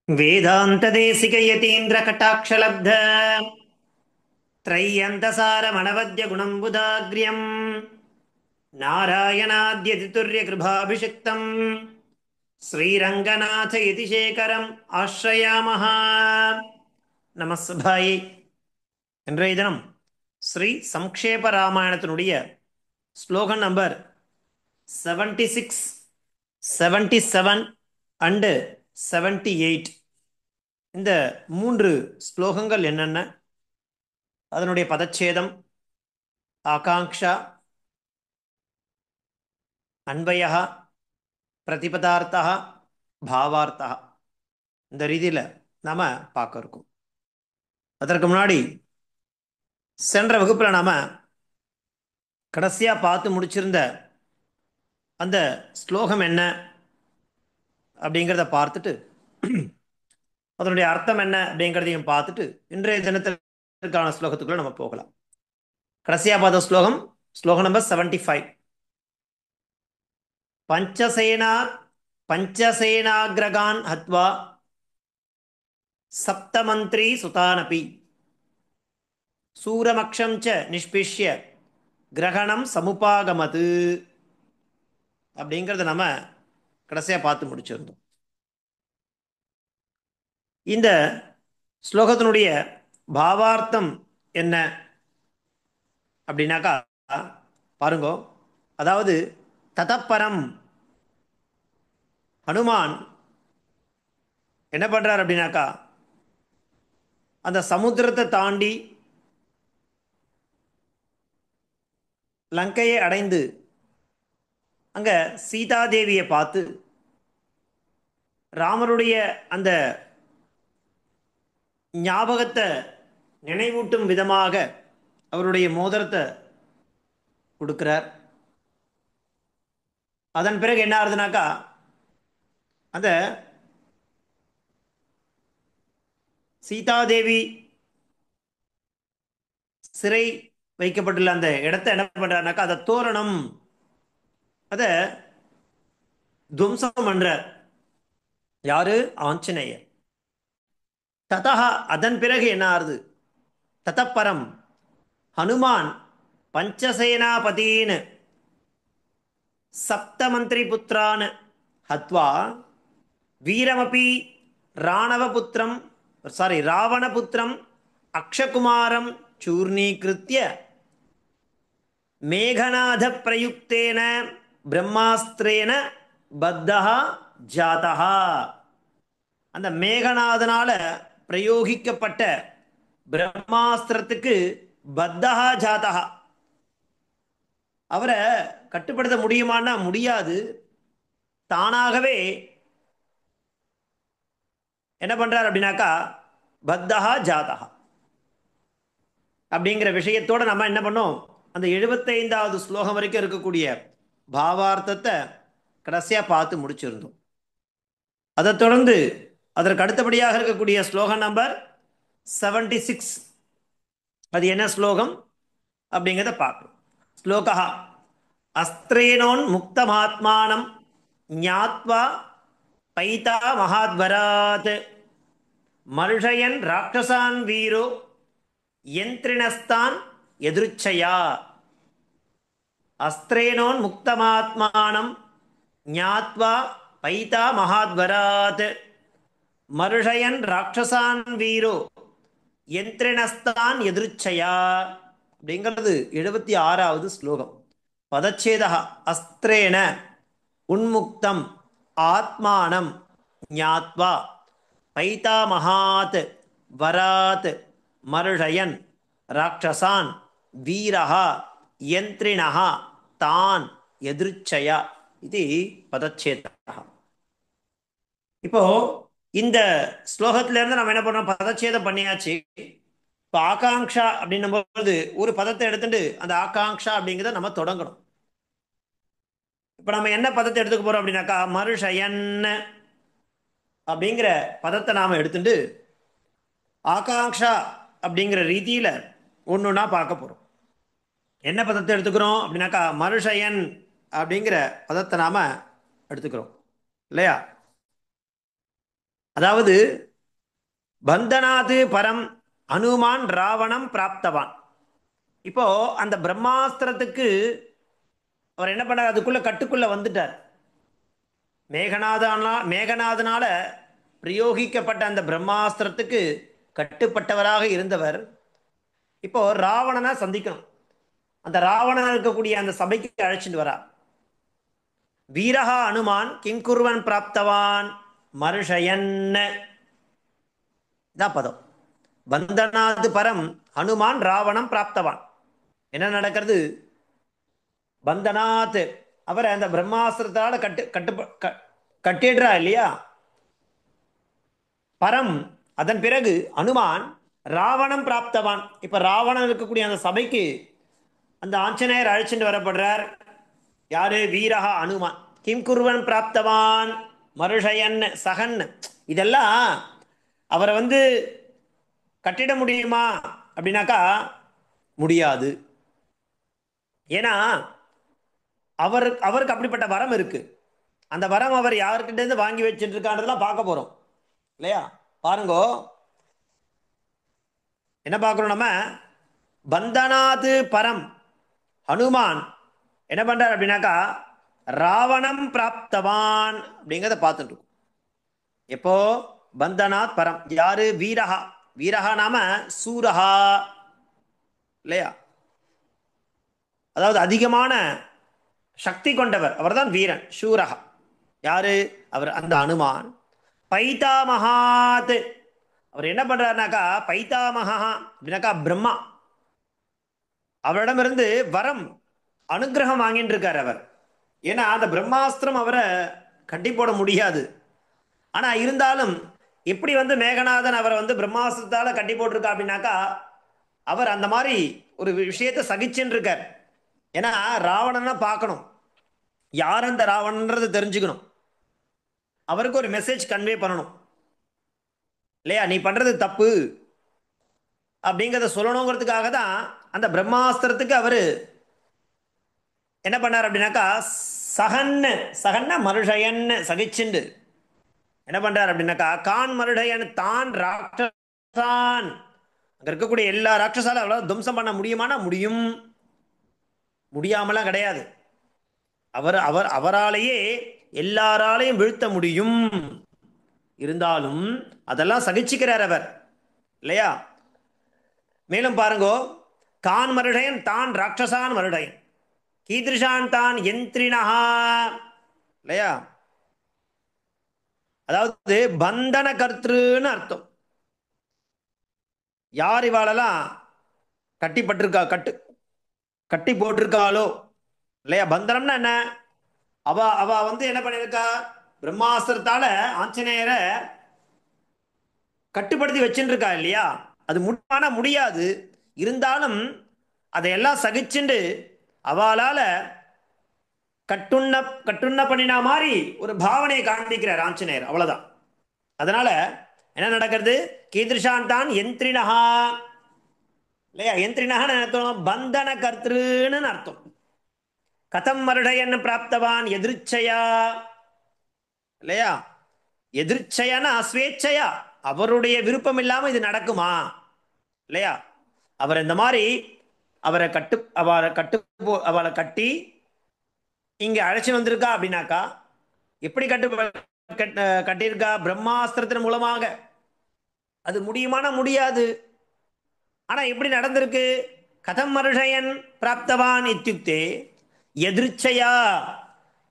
वेदान्तदेशिकयतीन्द्रकटाक्षलब्ध त्रय्यन्तसारमनवद्यगुणम्बुदाग्र्यम् नारायणाद्यतितुर्यकृभाभिषिक्तम् श्रीरङ्गनाथयतिशेखरम् आश्रयामः. நமஸ்பாய். இன்றைய தினம் Sri சம்க்ஷேப ராமாயணத்தினுடைய slogan number 76, 77 and 78. இந்த மூன்று ஸ்லோகங்கள் என்னென்ன, அதனுடைய பதச்சேதம், ஆகாங்ஷா, அன்வயா, பிரதிபதார்த்தா, பாவார்த்தா, இந்த ரீதியில் நாம் பார்க்க இருக்கோம். அதற்கு முன்னாடி சென்ற வகுப்பில் நாம் கடைசியாக பார்த்து முடிச்சிருந்த அந்த ஸ்லோகம் என்ன அப்படிங்கிறத பார்த்துட்டு அதனுடைய அர்த்தம் என்ன அப்படிங்கிறதையும் பார்த்துட்டு இன்றைய தினத்திற்கான ஸ்லோகத்துக்குள்ள நம்ம போகலாம். கடைசியாக பார்த்த ஸ்லோகம் நம்பர் 75. பஞ்சசேனாகிரகான் ஹத்வா சப்தமந்திரி சுதானபி சூரமக்ஷம் ச நிஷ்பிஷ்ய கிரகணம் சமுபாகமது அப்படிங்கிறத நம்ம கடைசியாக பார்த்து முடிச்சிருந்தோம். இந்த ஸ்லோகத்தினுடைய பாவார்த்தம் என்ன அப்படின்னாக்கா பாருங்க. அதாவது ததப்பரம் ஹனுமான் என்ன பண்றார் அப்படின்னாக்கா, அந்த சமுத்திரத்தை தாண்டி லங்கையை அடைந்து அங்க சீதாதேவியை பார்த்து ராமருடைய அந்த ஞாபகத்தை நினைவூட்டும் விதமாக அவருடைய மோதிரத்தை கொடுக்கிறார். அதன் பிறகு என்ன ஆகுதுனாக்கா, அந்த சீதாதேவி சிறை வைக்கப்பட்டுள்ள அந்த இடத்தை என்ன பண்றாருனாக்கா, அதை தோரணம், அதை துவம்சம் பண்ற யாரு, ஆஞ்சநேயர். ததா, அதன் பிறகு என்ன ஆறுது, ததப்பரம் ஹனுமான் பஞ்சசேனாபதீன் சப்தமந்திரி புத்திரான் ஹத்வா வீரமபி ராவணபுத்திரம் அக்ஷகுமாரம் சூர்ணீகிருத்ய மேகநாத பிரயுக்தேன பிரம்மாஸ்திரேன பத்தஹா ஜாதஹா. அந்த மேகநாதனால பிரயோகிக்கப்பட்ட பிரம்மாஸ்திரத்துக்கு பத்தஹா ஜாதஹா, அவரை கட்டுப்படுத்த முடியுமான்னா முடியாது. தானாகவே என்ன பண்றார் அப்படின்னாக்கா, பத்தஹா ஜாதஹா அப்படிங்கிற விஷயத்தோட நம்ம என்ன பண்ணோம், அந்த 75வது ஸ்லோகம் வரைக்கும் இருக்கக்கூடிய பாவார்த்தத்தை கடைசியா பார்த்து முடிச்சிருந்தோம். அதை தொடர்ந்து அதற்கு அடுத்தபடியாக இருக்கக்கூடிய ஸ்லோகம் நம்பர் 76, அது என்ன ஸ்லோகம் அப்படிங்கிறத பார்க்கணும். ஸ்லோகா அஸ்திரேனோன் முக்தமாத்மானம் ஞாத்வா பைதா மகாத்வராத் மருஷயன் ராட்சசான் வீரோ யந்திரிணஸ்தான் எதிர்ச்சயா. அஸ்திரேனோன் முக்தமாத்மானம் ஞாத்வா பைதா மகாத்வராத் மருஷயன் ராட்சசான் வீரோ யந்திரிணஸ்தான் எதிர்ச்சயா அப்படிங்கிறது 76வது ஸ்லோகம். பதச்சேதா அஸ்திரேன உன்முக்தம் ஆத்மானம் ஞாத்வா பைதாமகாத் வராத் மருஷயன் ராட்சசான் வீரஹா யந்திரிணஹா தான் எதிர்ச்சயா இது பதச்சேதா. இப்போ இந்த ஸ்லோகத்திலிருந்து நம்ம என்ன பண்ணோம், பதச்சேதம் பண்ணியாச்சு. இப்போ ஆகாங்ஷா அப்படின்னும் போது ஒரு பதத்தை எடுத்துட்டு அந்த ஆகாங்ஷா அப்படிங்கிறத நம்ம தொடங்கணும். இப்போ நம்ம என்ன பதத்தை எடுத்துக்க போறோம் அப்படின்னாக்கா, மருஷயன் அப்படிங்கிற பதத்தை நாம எடுத்துட்டு ஆகாங்ஷா அப்படிங்கிற ரீதியில ஒன்றுன்னா பார்க்க போறோம். என்ன பதத்தை எடுத்துக்கிறோம் அப்படின்னாக்கா, மருஷயன் அப்படிங்கிற பதத்தை நாம எடுத்துக்கிறோம் இல்லையா. அதாவது பந்தனாது பரம் அனுமான் ராவணம் பிராப்தவான். இப்போ அந்த பிரம்மாஸ்திரத்துக்கு அவர் என்ன பண்ணார், அதுக்குள்ள கட்டுக்குள்ள வந்துட்டார். மேகநாதனால பிரயோகிக்கப்பட்ட அந்த பிரம்மாஸ்திரத்துக்கு கட்டுப்பட்டவராக இருந்தவர் இப்போ ராவணனை சந்திக்கணும். அந்த ராவணன் இருக்கக்கூடிய அந்த சபைக்கு அழைச்சிட்டு வரா. வீரஹா அனுமான் கிங்குர்வன் பிராப்தவான் மருஷயன் தான் பதம். பந்தனாது பரம் ஹனுமான் ராவணம் பிராப்தவான். என்ன நடக்கிறது? பந்தனாத் அவரை அந்த பிரம்மாஸ்திரத்தால கட்டிடுறா இல்லையா? பரம் அதன் பிறகு அனுமான் ராவணம் பிராப்தவான். இப்ப ராவணன் இருக்கக்கூடிய அந்த சபைக்கு அந்த ஆஞ்சநேயர் அழைச்சிட்டு வரப்படுறார். யாரு? வீரஹா அனுமான். கிம் குருவன் பிராப்தவான் மருஷயன் சகன். இதெல்லாம் அவரை கட்டிட முடியுமா அப்படின்னாக்கா முடியாது. ஏன்னா அவருக்கு அப்படிப்பட்ட வரம் இருக்கு. அந்த வரம் அவர் யாருக்கிட்ட இருந்து வாங்கி வச்சுட்டு இருக்கான்றதெல்லாம் பார்க்க போறோம் இல்லையா? பாருங்கோ, என்ன பார்க்கிறோம் நம்ம? பந்தனாது பரம் ஹனுமான் என்ன பண்றார் அப்படின்னாக்கா ராவணம் பிராப்தவான் அப்படிங்கிறத பார்த்துட்டு இருக்கோம். எப்போ? பந்தனாத் பரம். யாரு? வீரஹா. வீரஹா நாம சூரஹா இல்லையா? அதாவது அதிகமான சக்தி கொண்டவர், அவர்தான் வீரன், சூரஹா. யாரு? அவர் அந்த அனுமான். பைதாமகாத் அவர் என்ன பண்றாருனாக்கா பைதாமகா அப்படின்னாக்கா பிரம்மா அவரிடமிருந்து வரம் அனுகிரகம் வாங்கிட்டு இருக்கார் அவர். ஏன்னா அந்த பிரம்மாஸ்திரம் அவரை கட்டி போட முடியாது. ஆனா இருந்தாலும் எப்படி மேகநாதன் அவரை பிரம்மாஸ்திரத்தால கட்டி போட்டிருக்கா அப்படின்னாக்கா அவர் அந்த மாதிரி ஒரு விஷயத்தை சகிச்சுன்னு இருக்கார். ஏன்னா ராவணனை பார்க்கணும், யார் அந்த ராவணன்றது தெரிஞ்சுக்கணும், அவருக்கு ஒரு மெசேஜ் கன்வே பண்ணணும் இல்லையா? நீ பண்றது தப்பு அப்படிங்கிறத சொல்லணுங்கிறதுக்காக தான் அந்த பிரம்மாஸ்திரத்துக்கு அவரு என்ன பண்ணார் அப்படின்னாக்கா சகன்னு சகன்ன மருஷயன்னு சகிச்சுண்டு என்ன பண்றார் அப்படின்னாக்கா கான் மருடையன் தான் ராட்சசான். அங்க இருக்கக்கூடிய எல்லா ராட்சசாலும் அவ்வளவு துவம்சம் பண்ண முடியுமானா முடியும், முடியாமலாம் கிடையாது. அவராலேயே எல்லாராலையும் வீழ்த்த முடியும். இருந்தாலும் அதெல்லாம் சகிச்சுக்கிறார் அவர் இல்லையா? மேலும் பாருங்கோ, கான் மருடையன் தான் ராட்சசான் மருடையன் கீதிருஷான் தான் யந்திரினஹா இல்லையா? அதாவது பந்தன கர்த்தன்னு அர்த்தம். யார் இவாளெல்லாம் கட்டிப்பட்டிருக்கா, கட்டி போட்டிருக்காளோ இல்லையா? பந்தனம்னா என்ன? அவ அவ என்ன பண்ணிருக்கா? பிரம்மாஸ்திரத்தால ஆஞ்சநேயரை கட்டுப்படுத்தி வச்சுட்டு இருக்கா இல்லையா? அது முடியாது. இருந்தாலும் அதையெல்லாம் சகிச்சுண்டு அவளால கட்டுண்ண பண்ணினா மாதிரி ஒரு பாவனையை காண்பிக்கிறார் ஆஞ்சநேயர், அவ்வளவுதான். அதனால என்ன நடக்கிறது? கீதிருஷான் தான் யந்திரினஹா இல்லையா? யந்திரினஹான்னு அர்த்தம் பந்தன கர்த்தன்னு அர்த்தம். கதம் மருடையன் பிராப்தவான் எதிர்ச்சையா இல்லையா? எதிர்ச்சையான ஸ்வேச்சையா, அவருடைய விருப்பம் இல்லாம இது நடக்குமா இல்லையா? அவர் இந்த மாதிரி அவரை கட்டி இங்க அழைச்சி வந்திருக்கா அப்படின்னாக்கா எப்படி கட்டியிருக்கா? பிரம்மாஸ்திரத்தின் மூலமாக. அது முடியுமானா முடியாது. ஆனா எப்படி நடந்திருக்கு? கதம் மருஷயன் பிராப்தவான் இத்தியுக்தே எதிர்ச்சையா.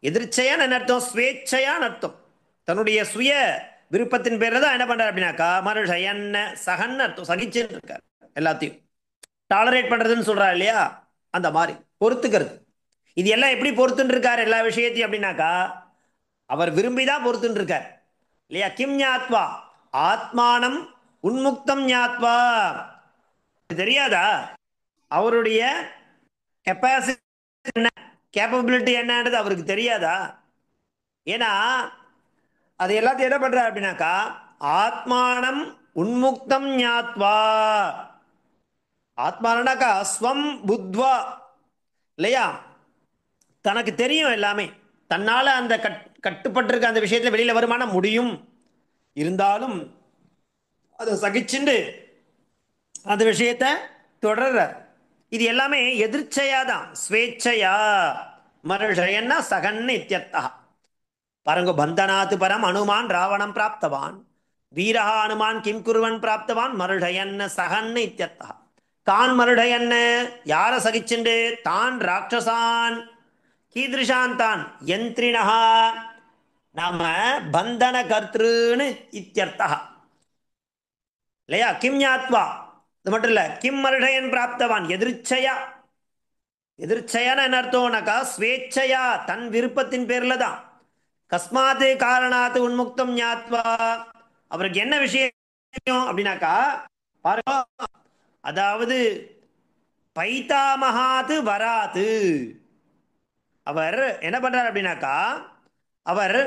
எதிர்ச்சையான்னு அர்த்தம் ஸ்வேச்சையான்னு அர்த்தம். தன்னுடைய சுய விருப்பத்தின் பேர்ல தான் என்ன பண்றாரு அப்படின்னாக்கா மருஷயன் சகன் அர்த்தம், சகிச்சுன்னு இருக்கார். எல்லாத்தையும் டாலரேட் பண்றதுன்னு சொல்றா இல்லையா? அந்த மாதிரி பொறுத்துக்கிறது. இது எல்லாம் எப்படி பொறுத்துன்னு இருக்காரு எல்லா விஷயத்தையும் அப்படின்னாக்கா அவர் விரும்பிதான் பொறுத்துன்னு இருக்கார் இல்லையா? கிம் ஞாத்வா ஆத்மானம் உன்முக்தம் ஞாத்வா. தெரியாதா அவருடைய கெப்பாசிட்டி என்ன, கேப்பபிலிட்டி என்னன்றது அவருக்கு தெரியாதா? ஏன்னா அது எல்லாத்தையும் என்ன பண்றாரு அப்படின்னாக்கா ஆத்மானம் உன்முக்தம் ஞாத்வா. ஆத்மானாக்கா ஸ்வம் புத்வா இல்லையா? தனக்கு தெரியும் எல்லாமே, தன்னால அந்த கட்டுப்பட்டிருக்க அந்த விஷயத்துல வெளியில வருமான முடியும். இருந்தாலும் அதை சகிச்சுண்டு அந்த விஷயத்தை தொடர்றார். இது எல்லாமே எதிர்ச்சையா தான், ஸ்வேச்சையா. மருஷயன்னா சகன்னு இத்தியர்த்தா. பாருங்க, பந்தனாத்து பரம் அனுமான் ராவணம் பிராப்தவான், வீரஹா அனுமான் கிம் குருவன் பிராப்தவான் மருஷயன் சகன் இத்தியர்த்தா. தான் மருடயன் யார சகிச்சுண்டு, தான் ராட்சசான். கீதிருஷான் தான் யந்திரிணஹா நாம பந்தன கர்த்திருன்னு இத்தியர்த்தா இல்லையா. கிம் ஞாத்வா, இது மட்டும் இல்ல, கிம் மருடயன் பிராப்தவான் எதிர்ச்சையா. எதிர்ச்சையான என்ன அர்த்தம்னாக்கா ஸ்வேச்சையா, தன் விருப்பத்தின் பேர்ல தான். கஸ்மாத்து காரணாத்து உன்முக்தம் ஞாத்வா, அவருக்கு என்ன விஷயம் அப்படின்னாக்கா பாருங்க, அதாவது பைத்தாமகாது வராது. அவர் என்ன பண்றார் அப்படின்னாக்கா, அவர்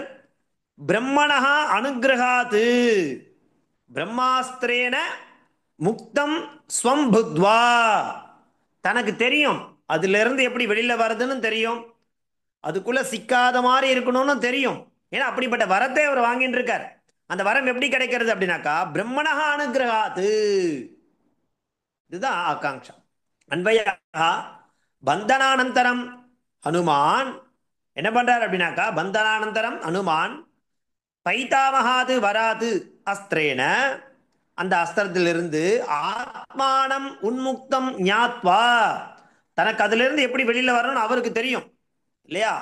பிரம்மணஹா அனுகிரகாத்து பிரம்மாஸ்திரேன முக்தம் ஸ்வம் புத்வா. தனக்கு தெரியும் அதுல இருந்து எப்படி வெளியில வர்றதுன்னு தெரியும், அதுக்குள்ள சிக்காத மாதிரி இருக்கணும்னு தெரியும். ஏன்னா அப்படிப்பட்ட வரத்தை அவர் வாங்கிட்டு இருக்கார். அந்த வரம் எப்படி கிடைக்கிறது அப்படின்னாக்கா பிரம்மணஹா அனுகிரகாத்து. இதுதான் ஆகாங்ஷா. அன்வயா பந்தனானந்தரம் ஹனுமான் என்ன பண்றார் அப்படின்னாக்கா, பந்தனானந்தரம் ஹனுமான் பைத்தாமகாது வராது அஸ்திரேன, அந்த அஸ்திரத்திலிருந்து ஆத்மானம் உன்முக்தம் ஞாத்வா, தனக்கு அதிலிருந்து எப்படி வெளியில வரணும்னு அவருக்கு தெரியும் இல்லையா.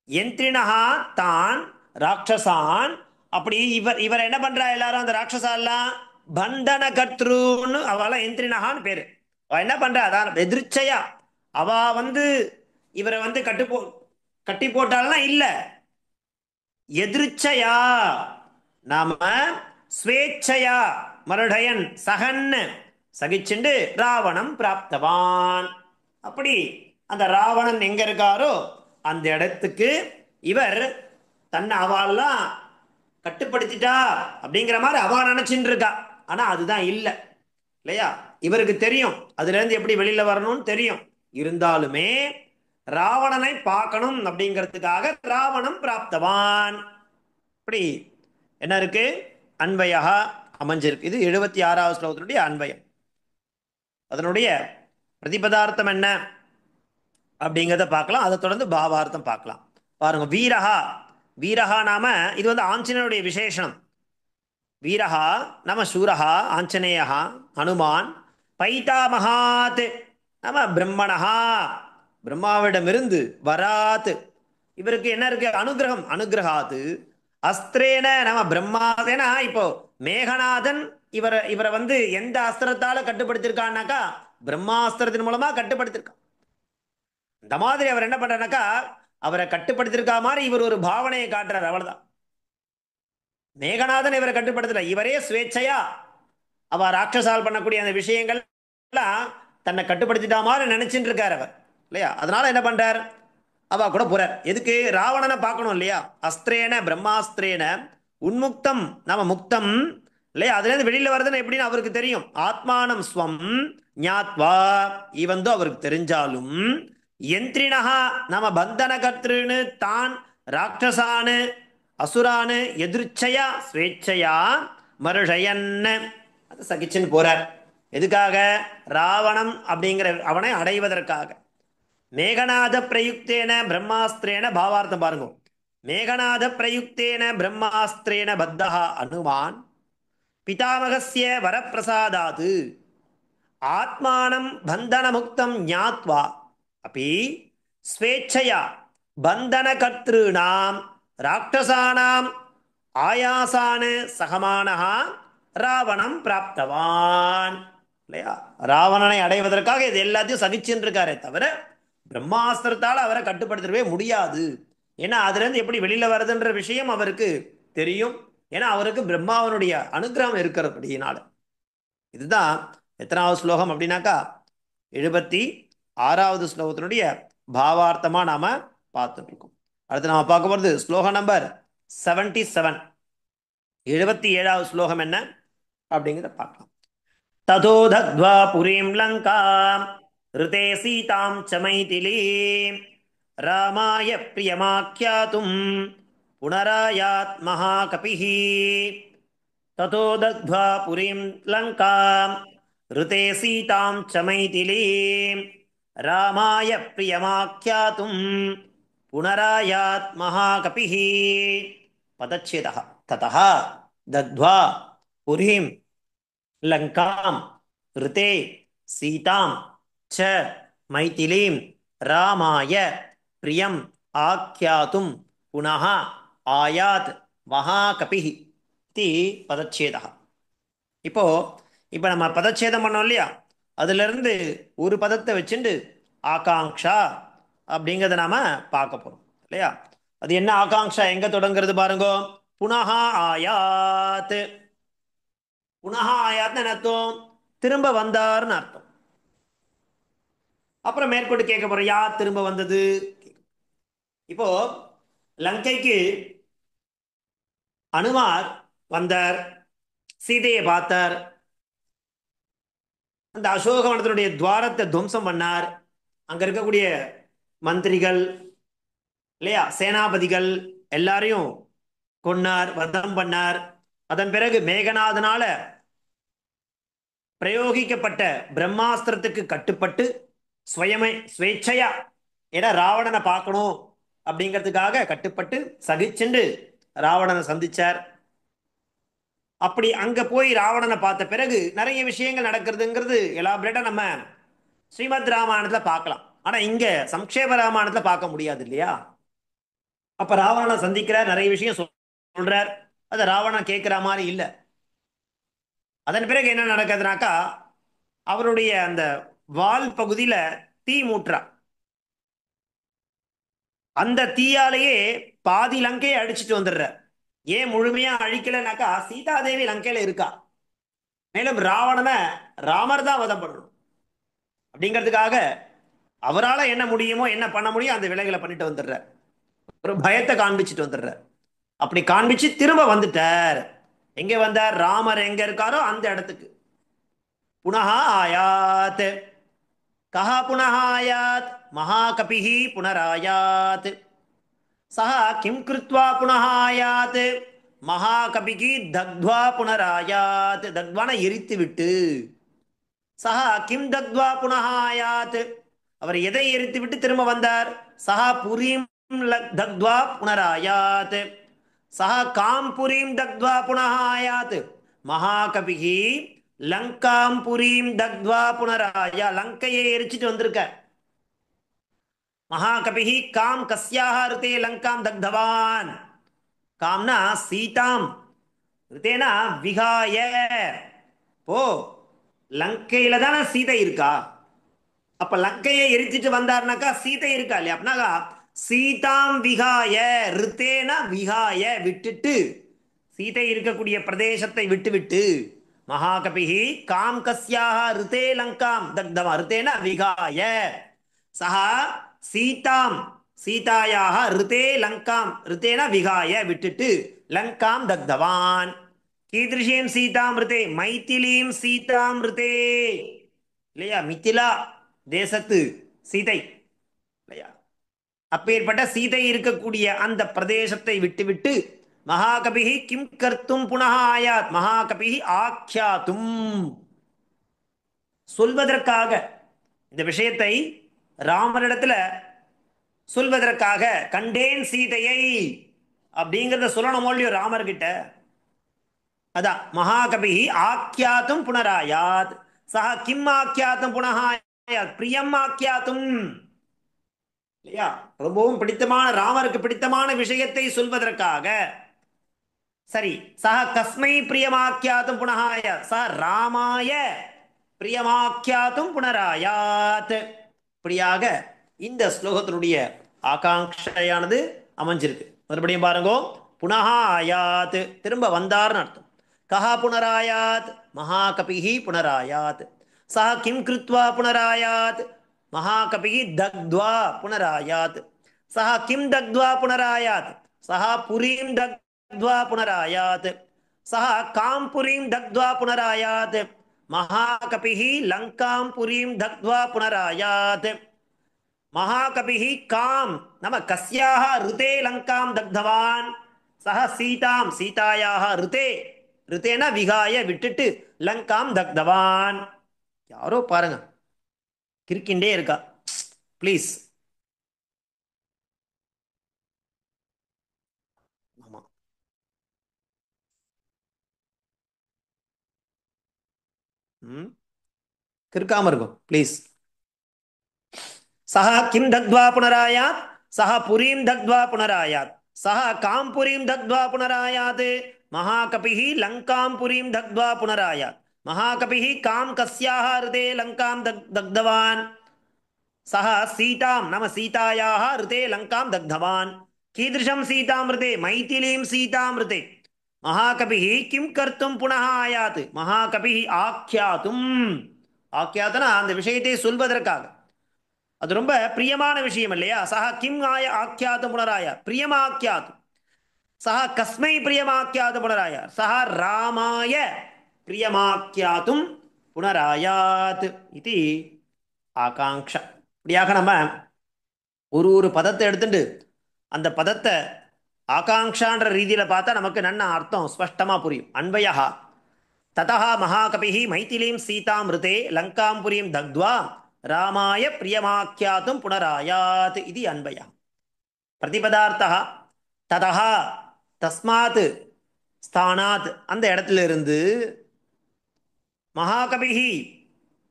யந்திரினஹா தான் ராட்சசான். அப்படி இவர் இவர் என்ன பண்றா, எல்லாரும் அந்த ராட்சசா எல்லாம் பந்தன கத்ருன்னு அவள யந்திரினஹான்னு பேரு. அவ என்ன பண்றா, அதான் எதிர்ச்சையா அவ வந்து இவரை வந்து கட்டி போட்டாலாம் இல்ல, எதிர்ச்சையா நாம ஸ்வேச்சையா மருடயன் சகன் சகிச்சுண்டு ராவணம் பிராப்தவான். அப்படி அந்த ராவணன் எங்க இருக்காரோ அந்த இடத்துக்கு இவர் தன்னை அவெல்லாம் கட்டுப்படுத்திட்டா அப்படிங்கிற மாதிரி அவ நினைச்சுட்டு இருக்கா. ஆனா அதுதான் இல்லை இல்லையா. இவருக்கு தெரியும் அதுல இருந்து எப்படி வெளியில வரணும்னு தெரியும். இருந்தாலுமே ராவணனை பார்க்கணும் அப்படிங்கிறதுக்காக ராவணம் பிராப்தவான். இப்படி என்ன இருக்கு, அன்வயா அமைஞ்சிருக்கு. இது 76வது ஸ்லோகத்தினுடைய அன்வயம். அதனுடைய பிரதிபதார்த்தம் என்ன அப்படிங்கிறத பார்க்கலாம். அதை தொடர்ந்து பாவார்த்தம் பார்க்கலாம். பாருங்க, வீரஹா. வீரஹா நாம இது வந்து ஆஞ்சநேயனுடைய விசேஷனம். வீரஹா நம சூரஹா ஆஞ்சநேயா ஹனுமான் பைதாமகாத் நம பிரம்மணஹா, பிரம்மாவிடமிருந்து வராத், இவருக்கு என்ன இருக்கு அனுகிரகம், அனுகிரகாத்து அஸ்திரேன நம பிரம்மாதேனா. இப்போ மேகநாதன் இவரை வந்து எந்த அஸ்திரத்தால கட்டுப்படுத்திருக்கான்னாக்கா பிரம்மாஸ்திரத்தின் மூலமா கட்டுப்படுத்திருக்கான். இந்த மாதிரி அவர் என்ன பண்றாருனாக்கா அவரை கட்டுப்படுத்திருக்கா மாதிரி இவர் ஒரு பாவனையை காட்டுறார், அவ்வளவுதான். மேகநாதன் இவரை கட்டுப்படுத்தல, இவரே ஸ்வேச்சையா அவ ராட்சசால் பண்ணக்கூடிய அந்த விஷயங்கள் தன்னை கட்டுப்படுத்திட்டா மாதிரி நினைச்சுட்டு இருக்கார் அவர் இல்லையா. அதனால என்ன பண்றார், அவ கூட போறார். எதுக்கு, ராவணனை பார்க்கணும் இல்லையா. அஸ்திரேன பிரம்மாஸ்திரேன உன்முக்தம் நாம முக்தம் இல்லையா, அதுல இருந்து வெளியில வருதுன்னு எப்படின்னு அவருக்கு தெரியும். ஆத்மானம் ஸ்வம் ஞாத்வா, இவந்தோ அவருக்கு தெரிஞ்சாலும் யந்திரினஹா நாம பந்தன கர்த்திருன்னு தான் ராட்சசானு அசுரானு எதிர்ச்சையா ஸ்வேச்சையா மருஷயன் அது சகிச்சுன்னு போறார். எதுக்காக, ராவணம் அப்படிங்கிற அவனை அடைவதற்காக. மேகநாத பிரயுக்தேன பிரம்மாஸ்திரேன பாவார்த்தம் பாருங்க. மேகநாத பிரயுக்தேன பிரம்மாஸ்திரேன பத்தஹ அனுமான் பிதாமகஸ்ய வரப்பிரசாதாத் ஆத்மானம் பந்தன முக்தம் ஞாத்வா அப்படி ஸ்வேச்சையா பந்தன கர்த்ருணாம் ராட்சசானாம் ஆயாசான சகமானஹா ராவணம் பிராப்தவான் இல்லையா. ராவணனை அடைவதற்காக இது எல்லாத்தையும் சகிச்சுன்னு இருக்காரே தவிர பிரம்மாஸ்திரத்தால் அவரை கட்டுப்படுத்தவே முடியாது. ஏன்னா அதுல இருந்து எப்படி வெளியில வருதுன்ற விஷயம் அவருக்கு தெரியும். ஏன்னா அவருக்கு பிரம்மாவனுடைய அனுகிரகம் இருக்கிறபடியினால. இதுதான் எத்தனாவது ஸ்லோகம் அப்படின்னாக்கா 76வது ஸ்லோகத்தினுடைய பாவார்த்தமா நாம பார்த்துட்டு இருக்கோம். அடுத்து நாம பார்க்க போறது ஸ்லோகம் நம்பர் 77. 77வது ஸ்லோகம் என்ன அப்படிங்கிறத பார்க்கலாம். ததோ தத்வா புரீம் லங்காம் ரிதே சீதாம் ச மைதிலீம் ராமாய பிரியமாக்கியாதும் புனராயாத் மகாகபிஹி. ततो दग्ध्वा पुरीं लङ्कां ऋते सीतां च मैथिलीं रामाय प्रियमाख्यातुं पुनरायात् महाकपिः पदच्छेदः ततः दग्ध्वा पुरीं लङ्कां ऋते सीतां च मैथिलीं रामाय प्रियम् आख्यातुं पुनः आयात् महाकपिः इति पदच्छेदः இப்போ இப்போ நம்ம பதச்சேதம் பண்ணோம் இல்லையா அதுல இருந்து ஒரு பதத்தை வச்சுட்டு ஆகாங்ஷா அப்படிங்கிறத நாம பார்க்க போறோம் இல்லையா அது என்ன ஆகாங்ஷா எங்க தொடங்குறது பாருங்க புனஹ ஆயாத் புனஹ ஆயாத்னு என்ன அர்த்தம் திரும்ப வந்தார்னு அர்த்தம் அப்புறம் மேற்கொண்டு கேட்க போறோம் யார் திரும்ப வந்தது இப்போ லங்கைக்கு அனுமார் வந்தார் சீதையை பார்த்தார் அந்த அசோகவனத்தினுடைய துவாரத்தை துவம்சம் பண்ணார் அங்க இருக்கக்கூடிய மந்திரிகள் இல்லையா சேனாபதிகள் எல்லாரையும் கொன்னார் வதம் பண்ணார் அதன் பிறகு மேகநாதனால பிரயோகிக்கப்பட்ட பிரம்மாஸ்திரத்துக்கு கட்டுப்பட்டு ஸ்வேச்சையா ஏன்னா ராவணனை பார்க்கணும் அப்படிங்கிறதுக்காக கட்டுப்பட்டு சகிச்சுண்டு ராவணனை சந்திச்சார் அப்படி அங்க போய் ராவணனை பார்த்த பிறகு நிறைய விஷயங்கள் நடக்கிறதுங்கிறது எலாபரேட்டா நம்ம ஸ்ரீமத் ராமாயணத்துல பார்க்கலாம் ஆனா இங்க சம்க்ஷேப ராமாயணத்துல பார்க்க முடியாது இல்லையா அப்ப ராவணனை சந்திக்கிறார் நிறைய விஷயம் சொல்றார் அது ராவணன் கேட்கிற மாதிரி இல்லை அதன் பிறகு என்ன நடக்குதுனாக்கா அவருடைய அந்த வால் பகுதியில தீ மூட்டுறா அந்த தீயாலேயே பாதி லங்கையை அடிச்சுட்டு வந்துடுற ஏன் முழுமையா அழிக்கலனாக்கா சீதாதேவி லங்கையில இருக்கா மேலும் ராவணனை ராமர் தான் வதம் பண்ணணும் அப்படிங்கிறதுக்காக அவரால் என்ன முடியுமோ என்ன பண்ண முடியும் அந்த விலைகளை பண்ணிட்டு வந்துடுற ஒரு பயத்தை காண்பிச்சுட்டு வந்துடுற அப்படி காண்பிச்சு திரும்ப வந்துட்டார் எங்க வந்தார் ராமர் எங்க இருக்காரோ அந்த இடத்துக்கு புனஹ ஆயாத் கஹ புனஹ ஆயாத் மகாகபிஹி புனராயாத் சஹ கிம் கிருத்வா புனஹ ஆயாத் மகாகபிகி தக்த்வா புனராயாத் தக்த்வான எரித்து விட்டு சஹ கிம் தக்த்வா புனஹ ஆயாத் அவர் எதை எரித்து விட்டு திரும்ப வந்தார் சஹ புரீம் தக்த்வா புனராயாத் சஹ காம் புரீம் தக்த்வா புனஹ ஆயாத் மகாகபிகி லங்காம் புரீம் தக்த்வா புனராயா லங்கையை எரிச்சிட்டு வந்திருக்க மகாகபிஹி காம் கஸ்யாக ரிதே லங்காம் தக்தவான் காம்னா சீதாம் ரிதேனா விகாய ஓ லங்கையில தானே சீதை இருக்கா அப்ப லங்கையை எரிச்சிட்டு வந்தார்னாக்கா சீதை இருக்கா இல்லையா அப்படின்னாக்கா சீதாம் விகாய ரித்தேன விகாய விட்டுட்டு சீதை இருக்கக்கூடிய பிரதேசத்தை விட்டு மகாகபிஹி காம் கஸ்யாக ரிதே லங்காம் தக்தவா ரித்தேன விகாய சஹா சீதாம் சீதாயாக ரிதே லங்காம் ரித்தேன விகாய விட்டுட்டு லங்காம் தக்தவான் கீதிருஷீம் சீதாம் ரிதே மைதிலீம் சீதாம் ரிதே இல்லையா மிதிலா தேசத்து சீதை இல்லையா அப்பேற்பட்ட சீதை இருக்கக்கூடிய அந்த பிரதேசத்தை விட்டுவிட்டு மகாகபிஹி கிம் கர்த்தும் புனः ஆயாத் மகாகபிஹி ஆக்யாத்தும் சொல்வதற்காக இந்த விஷயத்தை ராமரிடத்துல சொல்வதற்காக கண்டேன் சீதையை அப்படிங்கிறத சொல்லணும் இல்லையோ ராமர்கிட்ட அதான் மகாகபிஹி ஆக்யாத்தும் புனராயாத் சஹ கிம் ஆக்யாத்தும் புனः ஆயாத் பிரியம் ஆக்யாத்தும் இல்லையா ரொம்பவும் பிடித்தமான ராமருக்கு பிடித்தமான விஷயத்தை சொல்வதற்காக சரி சஹ கஸ்மை பிரியமாக்கியாத்தும் புனகாய சஹ ராமாய பிரியமாக்கியாத்தும் புனராயாத் இப்படியாக இந்த ஸ்லோகத்தினுடைய ஆகாங்ஷையானது அமைஞ்சிருக்கு மறுபடியும் பாருங்க புனஹ ஆயாத் திரும்ப வந்தார்னு அர்த்தம் கஹா புனராயாத் மகாகபிஹி புனராயாத் சஹ கிம் கிருத்வா புனராயாத் மகாகபிஹி தக்த்வா புனராயாத் சஹ கிம் தக்த்வா புனராயாத் சஹ புரீம் தக்த்வா புனராயாத் சஹ காம் புரீம் தக்த்வா புனராயாத் மகாகபிஹி லங்காம் புரீம் தக்த்வா புனராயாத் மகாகபிஹி காம் நம கஸ்யாஹ ரிதே லங்காம் தக்தவான் சஹ சீதாம் சீதாயாஹ ரிதே ரிதேனா விகாய விட்டுட்டு லங்காம் தக்தவான். யாரோ பாருங்க கிறுக்கிண்டே இருக்கா. ப்ளீஸ். ஆமா. ம். கிறுக்காம இருக்கும் ப்ளீஸ். சஹ கிம் தக்த்வா புனராயாத், சஹ புரீம் தக்த்வா புனராயாத், சஹ காம் புரீம் தக்த்வா புனராயாத், மகாகபிஹி லங்காம் புரீம் தக்த்வா புனராயாத், மகாகபிஹி காம் கஸ்யாஹ ரிதே லங்காம் தக்தவான், சஹ சீதாம் நம சீதாயாஹ ரிதே லங்காம் தக்தவான். கீதृशं சீதாம் ரிதே மைதிலீம் சீதாம் ரிதே மகாகபிஹி கிம் கர்த்தும் புனः ஆயாத், மகாகபிஹி ஆக்யாதும். ஆக்யாதனா அந்த விஷயத்தை சொல்வதற்காக. அது ரொம்ப பிரியமான விஷயம் இல்லையா? சஹ கிம் ஆக்கியாத புனராய பிரியமாக்கியாது. சஹ கஸ்மை பிரியமாக்கியாத புனராய சஹ ராமாய பிரியமாக்கியாதும் புனராயாத் இது ஆகாங்ஷா. இப்படியாக நம்ம ஒரு ஒரு பதத்தை எடுத்துட்டு அந்த பதத்தை ஆகாங்ஷான்ற ரீதியில பார்த்தா நமக்கு நன்ன அர்த்தம் ஸ்பஷ்டமா புரியும். அன்வயா ததா மகாகபிஹி மைதிலீம் சீதாம் ரிதே லங்காம் புரீம் தக்த்வா ராமாய பிரியமாக்கியாத்தும் புனராயாத் இது அன்வயா. பிரதிபதார்த்தா ததா தஸ்மாத் ஸ்தானாத் அந்த இடத்துல இருந்து மகாகபிஹி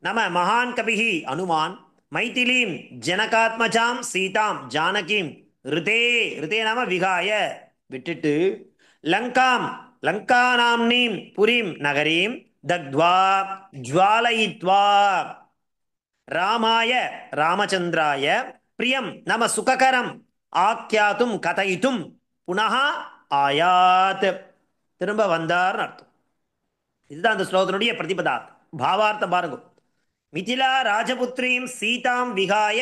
நம மகான் கபிஹி அனுமான் மைதிலீம் ஜனகாத்மஜாம் சீதாம் ஜானகீம் ரிதே ரிதே நாம விகாய விட்டுட்டு லங்காம் லங்காநாம்னீம் புரீம் நகரீம் தக்த்வா ஜ்வாலயித்வா ராமாய ராமச்சந்திராய பிரியம் நம சுககரம் ஆக்கியாத்தும் கதைத்தும் புனः ஆயாத் திரும்ப வந்தார்னு அர்த்தம். இதுதான் அந்த ஸ்லோகத்தினுடைய பிரதிபதார்த்தம். பாவார்த்தம் பாருங்க. மிதிலா ராஜபுத்ரீம் சீதாம் விகாய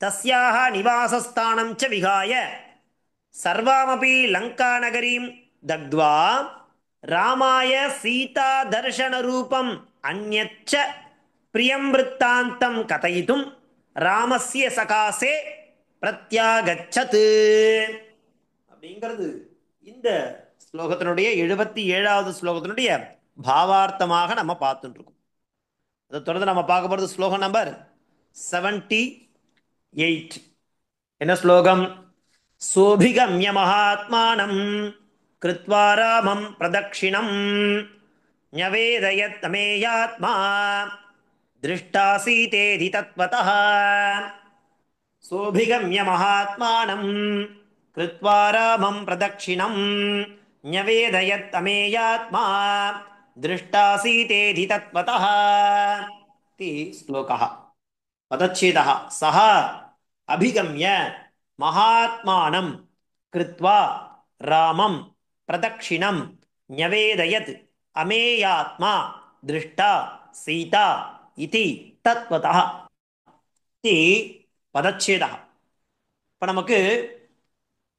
தஸ்யாக நிவாசஸ்தானம் ச விகாய சர்வாமபி லங்கா நகரீம் தக்த்வா ராமாய சீதா தர்ஷன ரூபம் அந்யச்ச பிரியம் விருத்தாந்தம் கதையித்தும் ராமஸ்ய சகாசே பிரத்யாகச்சது அப்படிங்கிறது இந்த ஸ்லோகத்தினுடைய 77வது ஸ்லோகத்தினுடைய பாவார்த்தமாக நம்ம பார்த்துட்டு இருக்கோம். அதை தொடர்ந்து நம்ம பார்க்க போகிறது ஸ்லோகம் நம்பர் 78. என்ன ஸ்லோகம்? சோபிகம்ய மகாத்மானம் கிருத்வா ராமம் பிரதக்ஷிணம் ஞவேதயத் தமேயாத்மா திருஷ்டாசீதேதி தத்வதः. சோபிகம்ய மகாத்மானம் கிருத்வா ராமம் பிரதக்ஷிணம் ஞவேதயத் தமேயாத்மா திருஷ்டாசீதேதி தத்வதः इति श्लोकः. पदच्छेदः सः अभिगम्य महात्मानं कृत्वा रामं प्रदक्षिणं न्यवेदयत् अमेयात्मा दृष्टा सीता इति तत्वतः इति पदच्छेदः. இப்போ நமக்கு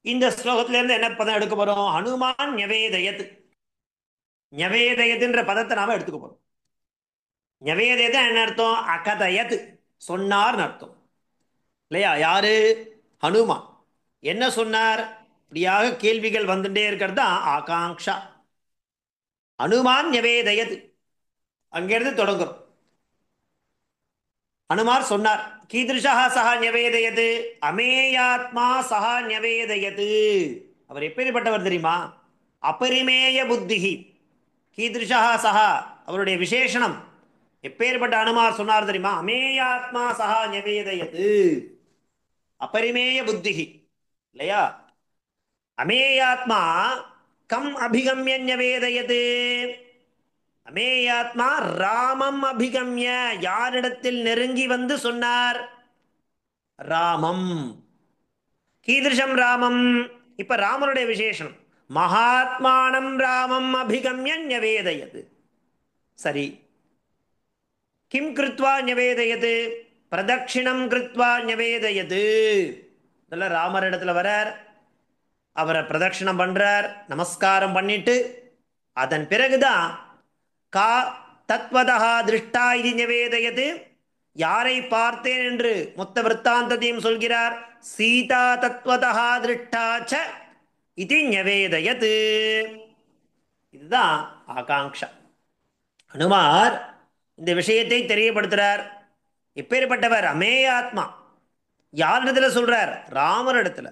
இந்த ஸ்லோகத்திலேருந்து என்ன பதம் எடுக்க போறோம்? ஹனுமான் ஞவேதயத். ஞவேதயத்ன்ற பதத்தை நாம எடுத்துக்க போறோம். ஞவேதயத் என்ன அர்த்தம்? அகதயத் சொன்னார்னு அர்த்தம் இல்லையா? யாரு? ஹனுமான். என்ன சொன்னார்? இப்படியாக கேள்விகள் வந்துட்டே இருக்கிறது தான் ஆகாங்ஷா. ஹனுமான் ஞவேதயத் அங்கிருந்து தொடங்குறோம். ஹனுமார் சொன்னார். கீதிருஷா சஹா ஞவேதயத் அமேயாத்மா சஹா ஞவேதயத். அவர் எப்பேற்பட்டவர் தெரியுமா? அபரிமேய புத்திஹி. கீதிருஷா சஹா அவருடைய விசேஷணம். எப்பேற்பட்ட அனுமார் சொன்னார் தெரியுமா? அமேயாத்மா சஹா ஞவேதயத் அபரிமேய புத்திஹி இல்லையா? அமேயாத்மா கம் அபிகம்ய ஞவேதயத். அமேயாத்மா ராமம் அபிகம்ய யாரிடத்தில் நெருங்கி வந்து சொன்னார்? ராமம். கீதிருஷம் ராமம். இப்ப ராமனுடைய விசேஷம் மகாத்மானம் ராமம் அபிகம்ய ஞவேதயத். சரி, கிம் கிருத்வா ஞவேதயத்? பிரதட்சிணம் கிருத்வா ஞவேதயத். இதெல்லாம் ராமர் இடத்துல வரார். அவரை பிரதட்சிணம் பண்றார், நமஸ்காரம் பண்ணிட்டு அதன் பிறகுதான் கா தத்வதா திருஷ்டா இது ஞவேதயத். யாரை பார்த்தேன் என்று மொத்த விற்த்தாந்தத்தையும் சொல்கிறார். சீதா தத்வதா திருஷ்டா ச இது ஞவேதயத். இதுதான் ஆகாங்ஷா. ஹனுமார் இந்த விஷயத்தை தெரியப்படுத்துறார். எப்பேற்பட்டவர்? அமேயாத்மா. யாரிடத்துல சொல்றார்? ராமர் இடத்துல.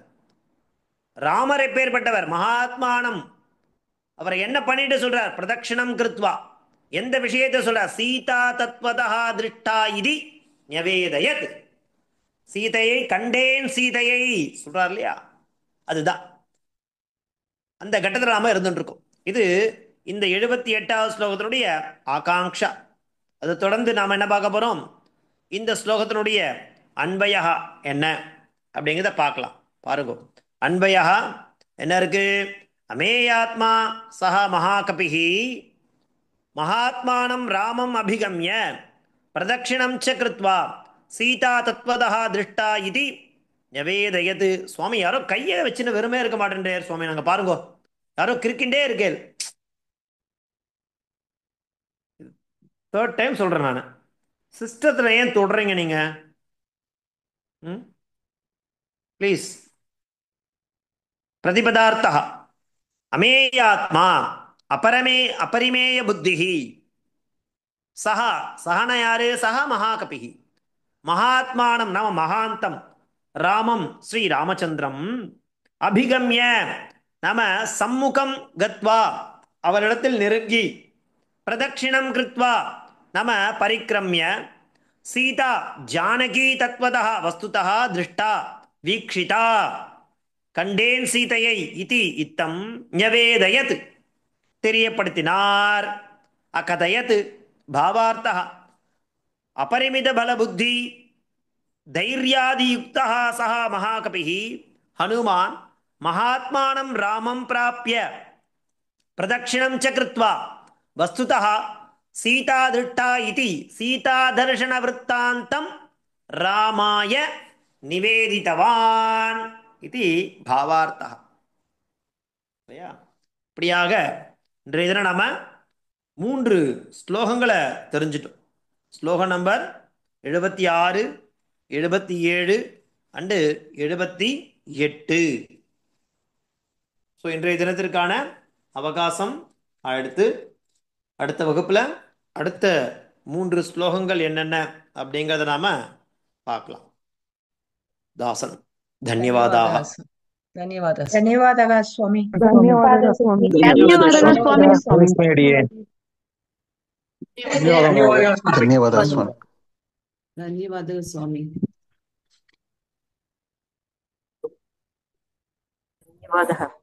ராமர் எப்பேற்பட்டவர்? மகாத்மானம். அவரை என்ன பண்ணிட்டு சொல்றார்? பிரதட்சிணம் கிருத்வா. எந்த விஷயத்தை சொல்றார்? சீதா தத்வதா திருஷ்டா இது ஞவேதயத். சீதையை கண்டேன், சீதையை சொல்றார் இல்லையா? அதுதான் அந்த கட்டத்தில் நாம இருந்துட்டு இருக்கோம். இது இந்த 78வது ஸ்லோகத்தினுடைய ஆகாங்ஷா. அதை தொடர்ந்து நாம் என்ன பார்க்க போறோம்? இந்த ஸ்லோகத்தினுடைய அன்பயா என்ன அப்படிங்கிறத பார்க்கலாம். பாருங்க, அன்பயா என்ன இருக்கு? அமேயாத்மா சஹ மகாகபிஹி மகாத்மானம் ராமம் அபிகம்ய பிரதட்சிணம் ச கிருத்வா சீதா தத்வதா திருஷ்டா இது நிவேதயது. சுவாமி யாரோ கையை வச்சுன்னு வெறுமே இருக்க மாட்டேன் சுவாமி. நாங்கள் பாருங்க, யாரோ கிறுக்கின்றே இருக்கேன். தேர்ட் டைம் சொல்றேன் நான். சிஸ்டத்தில் ஏன் தொடுறீங்க நீங்க? ப்ளீஸ். பிரதிபதார்த்தா அமேயாத்மா அபரமே அபரிமேய புத்திஹி சஹ. சஹன யாரு? சஹ மகாகபிஹி மகாத்மானம் நாம மகாந்தம் ராமம் ஸ்ரீ ராமச்சந்திரம் அபிகம்ய நாம சம்முகம் கத்வா அவரிடத்தில் நெருங்கி பிரதட்சிணம் கிருத்வா நாம பரிக்கிரமிய சீதா ஜானகி தத்வதா வஸ்துதா திருஷ்டா வீக்ஷிதா கண்டேன் சீதையை இதி இத்தம் ஞவேதயத் தெரியப்படுத்தினார். அகதயத் பாவார்த்தா அபரிமித பல புத்தி தைரியாதியுக்தா சஹ மகாகபிஹி ஹனுமான் மகாத்மானம் ராமம் பிராப்ய பிரதட்சிணம் ச கிருத்வா வஸ்துதா சீதா திருஷ்டா இதி சீதா தர்ஷன விருத்தாந்தம் ராமாய நிவேதித்தவான் இது பாவார்த்தா. இப்படியாக இன்றைய தினம் நாம 3 ஸ்லோகங்களை தெரிஞ்சிட்டோம். ஸ்லோகம் நம்பர் 76, 77 அண்டு 78. ஸோ இன்றைய தினத்திற்கான அவகாசம் அடுத்த வகுப்பில் அடுத்த 3 ஸ்லோகங்கள் என்னென்ன அப்படிங்கிறத நாம பார்க்கலாம். தாசன் தன்யவாதாக. ధన్యవాదాలు ధన్యవాదాలు స్వామి. ధన్యవాదాలు స్వామి. ధన్యవాదాలు స్వామి. ధన్యవాదాలు స్వామి. ధన్యవాదాలు స్వామి. ధన్యవాదాలు.